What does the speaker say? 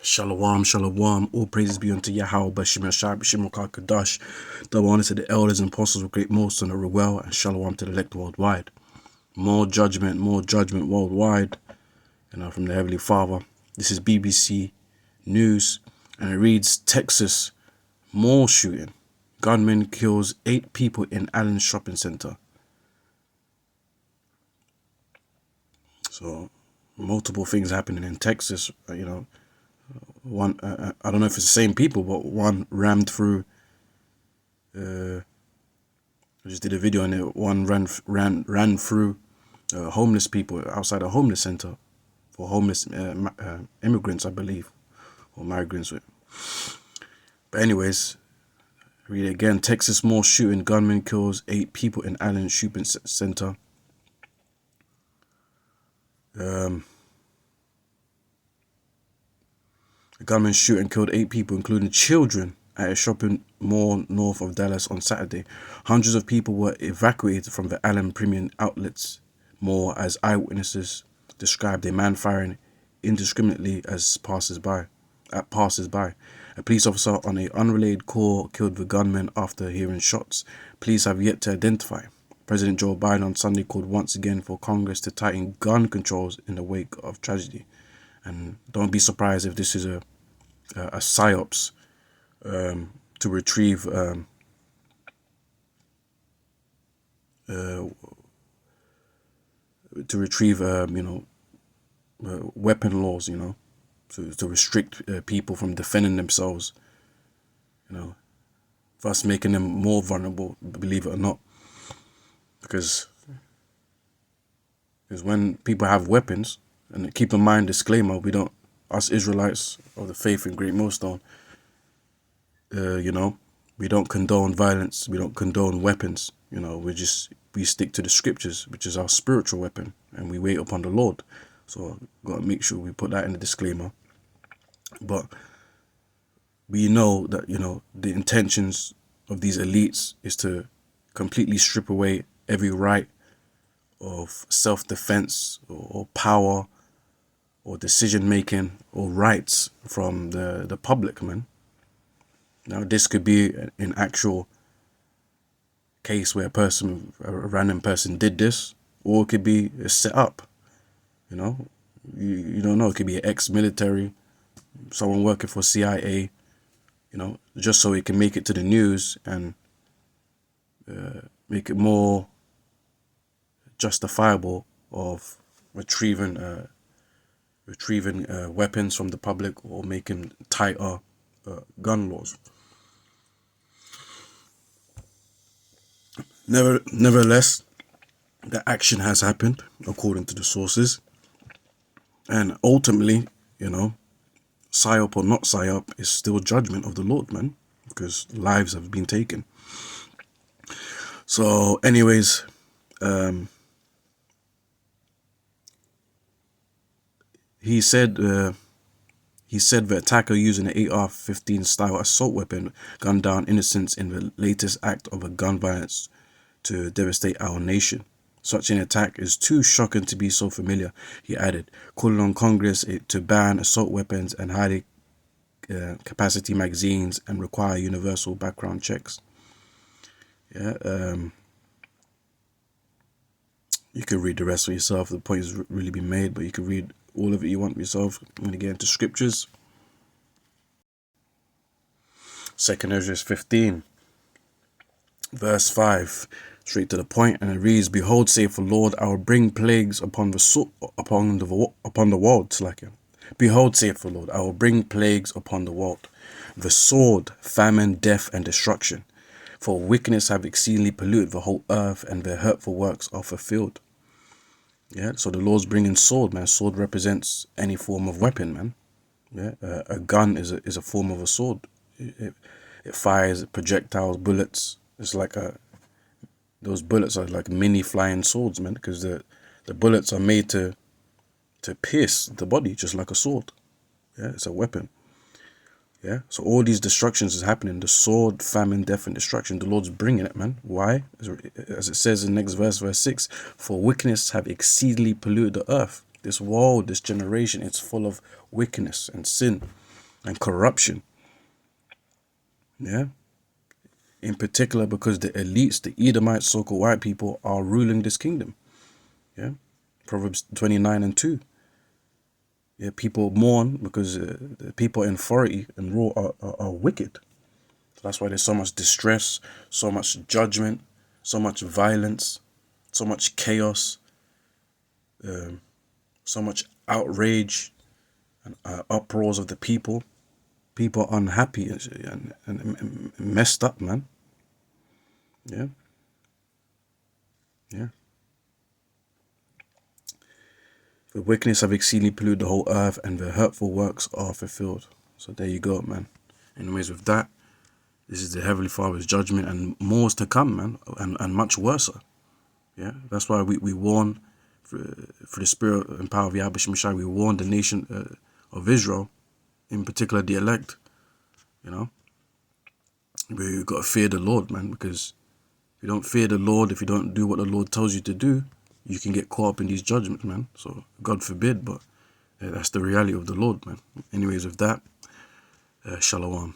Shalom, shalom. All praises be unto Yahweh, Bashim Yashab, Bashim Kadash. Double honor to the elders and apostles of great most and the Ruel, and shalom to the elect worldwide. More judgment worldwide. From the Heavenly Father. This is BBC News, and it reads: Texas mall shooting. Gunman kills 8 people in Allen Shopping Center. So, multiple things happening in Texas, One, I don't know if it's the same people, but one rammed through. I just did a video on it. One ran through homeless people outside a homeless center for homeless immigrants, I believe, or migrants. But anyways, read it again. Texas mall shooting. Gunman kills 8 people in Allen Shopping Center. A gunman shot and killed 8 people, including children, at a shopping mall north of Dallas on Saturday. Hundreds of people were evacuated from the Allen Premium Outlets mall as eyewitnesses described a man firing indiscriminately at passers-by. A police officer on an unrelated call killed the gunman after hearing shots. Police have yet to identify. President Joe Biden on Sunday called once again for Congress to tighten gun controls in the wake of tragedy. And don't be surprised if this is a psyops to retrieve weapon laws, to restrict people from defending themselves, thus making them more vulnerable, believe it or not, because when people have weapons. And keep in mind, disclaimer, us Israelites of the faith in Great Millstone, we don't condone violence, we don't condone weapons, we stick to the scriptures, which is our spiritual weapon, and we wait upon the Lord. So got to make sure we put that in the disclaimer. But we know that, the intentions of these elites is to completely strip away every right of self-defense or power or decision-making or rights from the public, man. Now, this could be an actual case where a random person did this, or it could be a setup, you don't know. It could be an ex-military, someone working for CIA, just so it can make it to the news and make it more justifiable of retrieving weapons from the public or making tighter gun laws. Nevertheless, the action has happened according to the sources, and ultimately, psyop or not psyop is still judgment of the Lord, man, because lives have been taken. So, anyways, he said the attacker using an AR-15 style assault weapon gunned down innocents in the latest act of a gun violence to devastate our nation. Such an attack is too shocking to be so familiar, he added, calling on Congress to ban assault weapons and high capacity magazines and require universal background checks. You can read the rest for yourself. The point has really been made, but you can read all of it you want yourself. I'm going to get into scriptures. 2nd Ezra 15, verse 5, straight to the point, and it reads, "Behold, saith the Lord, I will bring plagues upon the world." Behold, saith the Lord, I will bring plagues upon the world, the sword, famine, death, and destruction. For wickedness have exceedingly polluted the whole earth, and their hurtful works are fulfilled. So the Lord's bringing sword, man. Sword represents any form of weapon, man. A gun is a form of a sword. It fires projectiles, bullets. It's like those bullets are like mini flying swords, man, because the bullets are made to pierce the body, just like a sword. It's a weapon. So all these destructions is happening. The sword, famine, death, and destruction. The Lord's bringing it, man. Why? As it says in the next verse, verse 6, "For wickedness have exceedingly polluted the earth." This world, this generation, it's full of wickedness and sin. and corruption. Yeah. In particular, because the elites, the Edomites, so-called white people, are ruling this kingdom. Yeah. Proverbs 29:2. Yeah, people mourn because the people in authority and rule are wicked. So that's why there's so much distress, so much judgment, so much violence, so much chaos, so much outrage and uproars of the people. People unhappy and messed up, man. Yeah. Yeah. The wickedness have exceedingly polluted the whole earth, and their hurtful works are fulfilled. So there you go, man. Anyways, with that, this is the Heavenly Father's judgment, and more is to come, man, and much worse. Yeah, that's why we warn for the spirit and power of Yahweh Shemashai. We warn the nation of Israel, in particular the elect. You know, we got to fear the Lord, man, because if you don't fear the Lord, if you don't do what the Lord tells you to do, you can get caught up in these judgments, man. So God forbid, but that's the reality of the Lord, man. Anyways, with that, Shalom.